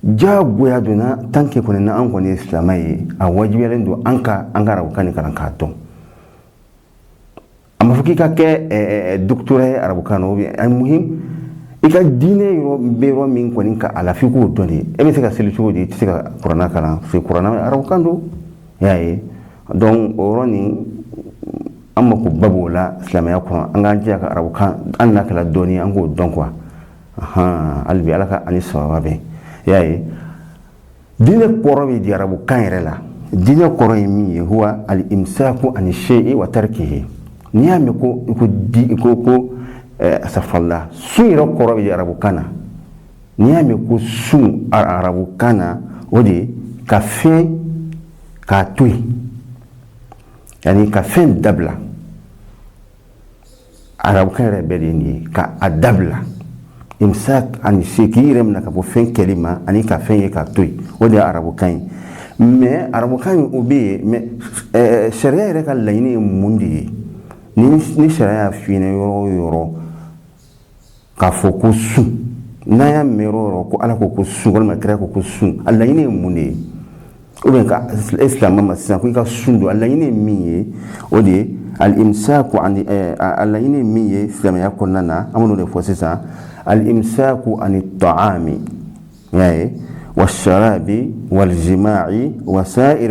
jagoya dona tanke ko na an ko ne islamai a wajibiyalen do an ka arabukan karan ka to amma fuki ka ke docteur arabukan o bi al muhim ika dine yo bero min ko ninka ala fi ko doni e be se ka selu chudi se ka qur'ana kala fi qur'ana arabukan do yayi donc oroni amma ko babola islamai ko an ga jiya ka arabukan an na kala doni an go don quoi albi alaka ani sawabe yayi dine koro bi di arabu kan yɛrɛ la dine koro ye min ye huwa al imsaku an shay'i wa tarkihi ni ya me ko asafalla sun yɛrɛ koro bi di arabu kana ni ya me ko sun arabu kana o de ka fɛn ka to yen yani ka fɛn dabila arabu kan yɛrɛ bɛɛ de ye nin ye ka a dabila imsak ani sheki remna ka bo fen kelima ani ka fen ye ka toy o de arabu kan mais arabu kan obe mais sharia re ka layni mundi ni sharia fine yoro ka fokusu na ya mero ko ala ko su ko ma kra ko su alayni mundi o ben ka islam ma sa ko ka sundu alayni miye o de al imsak ani alayni miye islam ya konnana amono de fo ça الإمساك عن الطعام يعني والشراب والجماع وسائر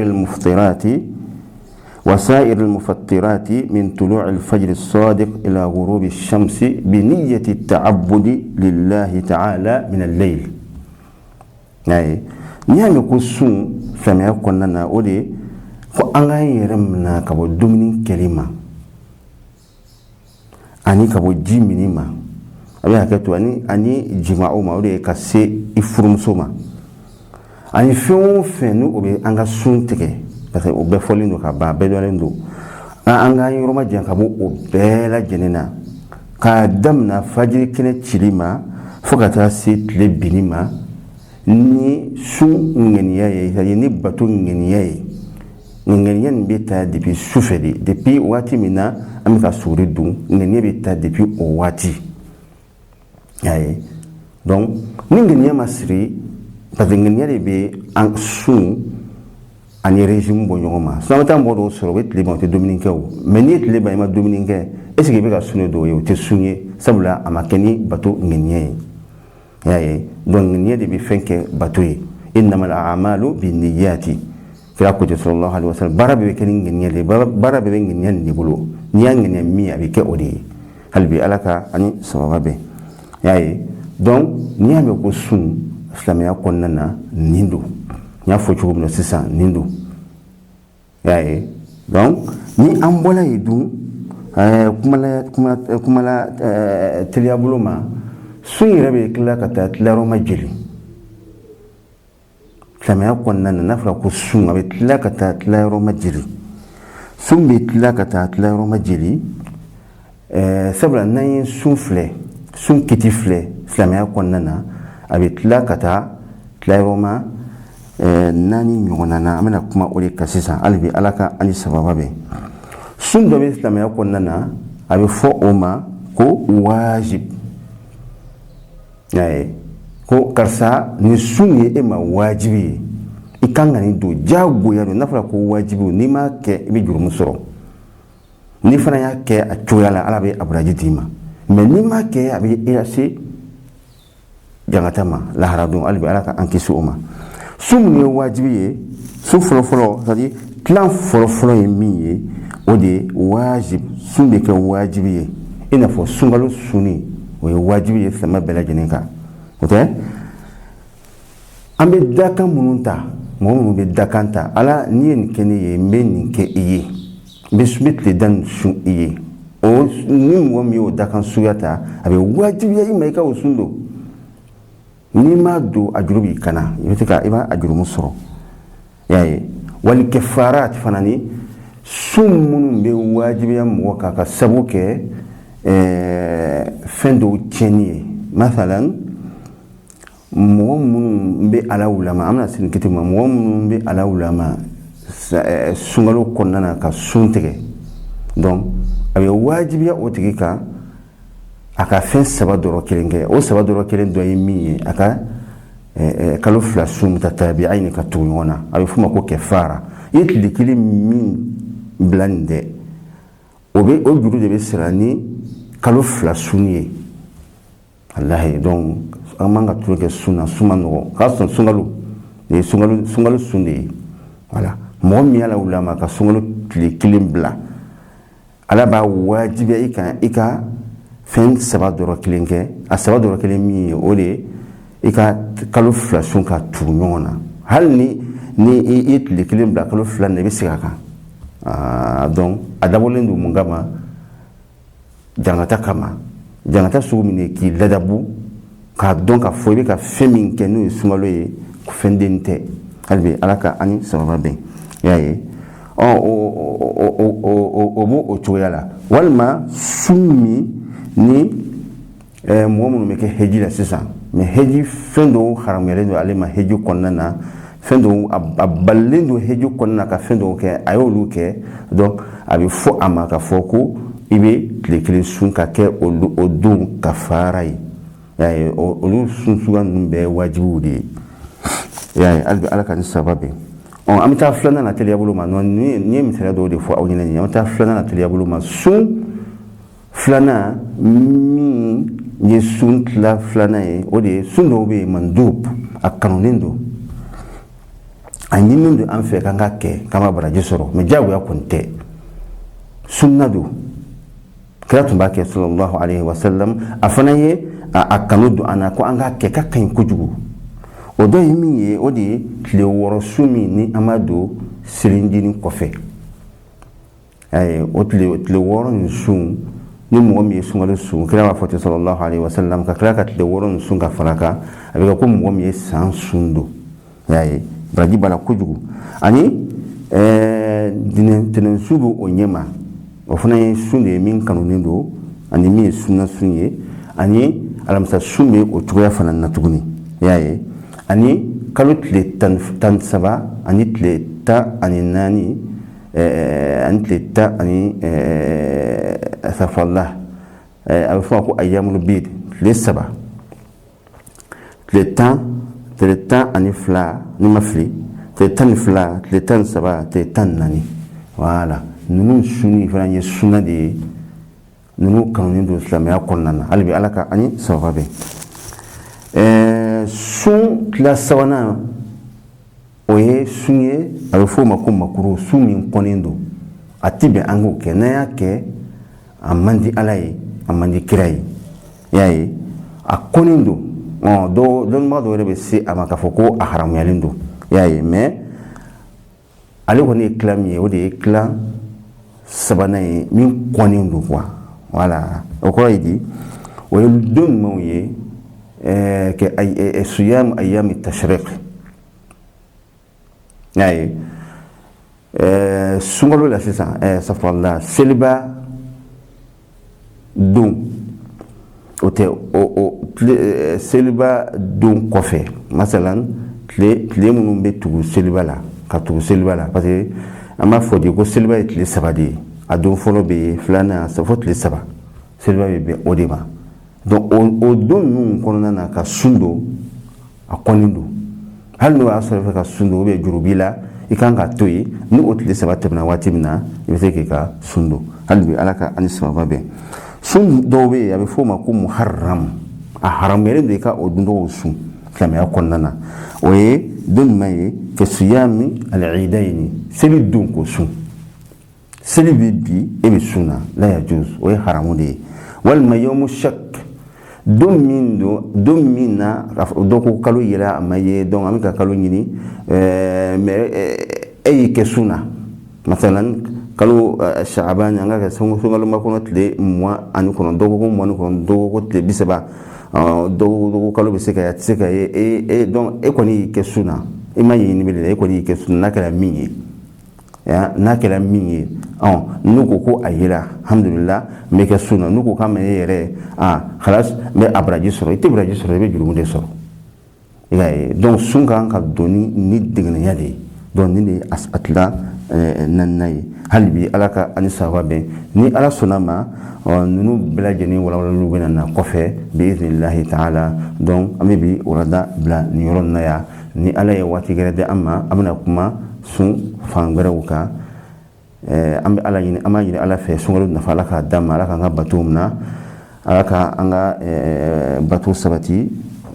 المفطرات من طلوع الفجر الصادق إلى غروب الشمس بنية التعبد لله تعالى من الليل يعني نعم كسون فما يكون لنا أولي فأنا يرمنا كبو دومين كلمة أني كبو جيميني ما abi hakatu ani jima'u ma o de ka se ifurumso ma ani fen o be anga sun tigɛ parce que o bɛɛ fɔlen do ka ban bɛɛ dɔlen do an ka yɔrɔ ma jan ka bɔ o bɛɛ lajɛlen na k'a damina fajiri kɛnɛ cili ma fo ka taa se tile binni ma ni sun ŋaniya ye c'est-à-dire ni bato ŋaniya ye ŋaniya nin bɛ taa depuis sufɛ de depuis waati min na an bɛ ka sori dun ŋaniya bɛ taa depuis o waati. Aye. Donc, ni ngenia masri parce que ngenia de be en sous en régime bonyoma. So mata mbodo soro wet le bonte dominicain mais ni le ba ma dominicain est ce que be ka sunu do yo te sunye sabula amakeni bato ngenia. Aye. Donc ngenia de be fenke bato yi innamal a'malu binniyati. Kira ko sallallahu alaihi wasallam barabe ke ngenia de barabe ngenia ni bulu. Ni ngenia mi abi ke odi. Halbi alaka ani sawabe. Yaye donc ni ame ko sun islamia konnana nindo nya fo chugo no sisa nindo yaye donc ni ambola yidu kumala teliabuloma sun yirabe kila kata tlaro majili islamia konnana nafra ko sun abe kila kata tlaro majili sun be kila kata tlaro majili sabla nayin sunfle sun kiti filɛ silamɛya kɔnɔna na a bɛ tila ka taa tilayɔrɔma naani ɲɔgɔnna na an bɛna kuma o de kan sisan hali bi ala ka ani sababa bɛ sun dɔ bɛ silamɛya kɔnɔna na a bɛ fɔ o ma ko wajib ko karisa nin sun ye e ma wajibi ye i kan ka nin don jagoya don n'a fɔra ko wajibi n'i m'a kɛ i bɛ jurumu sɔrɔ n'i fana y'a kɛ a cogoya la ala bɛ aburaji d'i ma. Mais ni ma ke abi ase jangata ma lahara don albi alaka ankisu oma sum ne wajibi ye su folo c'est-à-dire plan folo ye mi ye o de wajib sum de ke wajibi ye ina fo sungalo suni o ye wajibi ye sama bela jeninka ok ambe daka mununta mo be dakanta ala ni en kene ye men ke iye bismit le dan sun iye o ni mo mi o dakan suyata abe wajibi ya mai ka usundo ni ma do ajrubi kana yitika iba ajru musro yayi wal kafarat fanani summun be wajibi ya mo ka sabuke fendo tieni mathalan mo mun be ala ulama amna sin kitima mo mun be ala ulama sungalo konnana ka suntege donc abe wajibi ya otigika aka fen saba doro kelenge o saba doro kelen do yimi aka kalo fila sun mutatabi'ain ka tugu ɲɔgɔn na a bɛ f'o ma ko kɛfara i ye tile kelen min bila nin dɛ o juru de bɛ sira ni kalo fila sun ye walahi donc an man ka tulo kɛ sun na sun ma nɔgɔ k'a sɔn sunkalo nin ye sunkalo sun de ye voilà mɔgɔ min y'ala wuli a ma ka sunkalo tile kelen bila ala b'a wajibiya i ka fɛn saba dɔrɔn kelen kɛ a saba dɔrɔn kelen min ye o de ye i ka kalo fila sun ka tugu ɲɔgɔn na hali ni i ye tile kelen bila kalo fila na i bɛ segin a kan donc a dabɔlen don mun kama jankata kama jankata sugu min ye k'i ladabu k'a dɔn k'a fɔ i bɛ ka fɛn min kɛ n'o ye sunkalo ye fɛn den tɛ hali bi ala ka ani sababa bɛn i y'a ye o b'o cogoya la walima sun min ni mɔgɔ minnu bɛ kɛ heji la sisan mais heji fɛn dɔw haramuyalen don ale ma heji kɔnɔna na fɛn dɔw a balilen don heji kɔnɔna na ka fɛn dɔw kɛ a y'olu kɛ donc a bɛ fɔ a ma k'a fɔ ko i bɛ tile kelen sun ka kɛ o don kafara ye i y'a ye olu sun suguya ninnu bɛɛ ye wajibiw de ye i y'a ye hali bi ala ka ni sababa bɛn an bɛ taa filanan na teliya bolo ma nin ye misaliya dɔw de fɔ aw ɲɛna nin ye an bɛ taa filanan na teliya bolo ma sun filanan min ye sun tila filanan ye o de ye sun dɔw bɛ yen mandub a kanunen don a ɲininen don an fɛ k'an ka kɛ k'an ka baraji sɔrɔ mais diyagoya kɔni tɛ sunna don kira tun b'a kɛ sallallahu alaihi wa sallam a fana ye a kanu don an na ko an ka kɛ ka ɲi kojugu o dɔ ye min ye o de ye tile wɔɔrɔ su min ni an b'a don selinjini kɔfɛ o tile wɔɔrɔ nin sun ni mɔgɔ min ye sunkalo sun kira b'a fɔ ten sallallahu alaihi wa sallam ka tila ka tile wɔɔrɔ nin sun ka fara kan a bɛ kɛ ko mɔgɔ min ye san sun don y'a ye baraji b'a la kojugu ani tɛnɛnsu bɛ o ɲɛma o fana ye sun de ye min kanunen don ani min ye sunna sun ye ani alamisa sun bɛ o cogoya fana na tuguni y'a ye ani kalo tile tan saba ani tile tan ani naani ani tile tan ani asafallah a bɛ fɔ ma ko ayyamul bid tile saba tile tan ani fila ni ma fili tile tan ni fila tile tan ni saba tile tan ni naani voilà ninnu sunni fana ye sunna de ye ninnu kanunen don silamɛya kɔnɔna na hali bi ala ka ani sababa bɛn sun tila sabanan o ye sun ye a bɛ f'o ma ko makuru sun min kɔnnen don a ti bɛn an k'o kɛ n'an y'a kɛ a man di ala ye a man di kira ye i y'a ye a kɔnnen don dɔnnibaga dɔw yɛrɛ bɛ se a ma k'a fɔ ko a haramuyalen don i y'a ye mais ale kɔni ye tila min ye o de ye tila sabanan ye min kɔnnen don quoi voilà o kɔrɔ ye di o ye don ɲumanw ye siyam ayami tashriq i y'a ye sunkalo la sisan safurala seliba don o tɛ seliba don kɔfɛ masalan tile minnu bɛ tugu seliba la ka tugu seliba la parce que an b'a fɔ de ko seliba ye tile saba de ye a don fɔlɔ bɛ yen filanan fo tile saba seliba bɛ bɛn o de ma donc o don ninnu kɔnɔna na ka sun don a kɔnnen don hali n'o y'a sɔrɔ i bɛ ka sun don juru b'i la i kan ka to yen ni o tile saba tɛmɛna waati min na i bɛ se k'i ka sun don hali bi ala ka ani sababa bɛn sun dɔw bɛ yen a bɛ f'o ma ko muharram a haramuyalen don i ka o dundɔgɔw sun silamɛya kɔnɔna na o ye don jumɛn ye ka siyami al-iidayni seli don ko sun seli bɛ bi e bɛ sun na la yajuz o ye haramu de ye walima yawmu shak don min na dɔ ko kalo yɛlɛ a ma ye donc an bɛ ka kalo ɲini mais e y'i kɛ sun na masalan kalo shaaban an ka kɛ sunkalo makɔnɔ tile 29 dɔw ko 29 dɔw ko tile 30 dɔw ko kalo bɛ se ka ye a tɛ se ka ye donc e kɔni y'i kɛ sun na e ma ɲɛɲini bɛ de la e kɔni y'i kɛ sun na n'a kɛra min ye n'a kɛra min ye n'u ko ko a yera alhamdulillah n bɛ kɛ sun na n'u ko k'a ma ye yɛrɛ halas n bɛ a baraji sɔrɔ i tɛ baraji sɔrɔ i bɛ jurumu de sɔrɔ i y'a ye donc sun kan ka don ni degeniya de ye donc ni de a tila nannaye halibi ala ka ani sahaba bɛn ni ala sɔnna ma ninnu bɛɛ lajɛlen walawalaliw bɛna na kɔfɛ biiznillahi taala donc an bɛ bi walanda bila nin yɔrɔ in na yan ni ala ye waati gɛrɛ di an ma an bɛna kuma sun fan wɛrɛw kan an bɛ ala ɲini an b'a ɲini ala fɛ sunkalo nafa ala k'a d'an ma ala k'an ka batow minɛ ala ka an ka bato sabati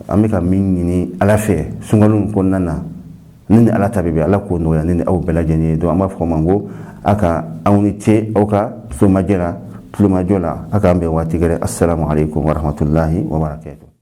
an bɛ ka min ɲini ala fɛ sunkalo in kɔnɔna na ni ala ta bɛ bɛn ala k'o nɔgɔya ni aw bɛɛ lajɛlen ye donc an b'a fɔ o ma ko a ka aw ni ce aw ka tulomajɔ la a k'an bɛn waati gɛrɛ assalamu alaikum warahmatullahi wabarakatuh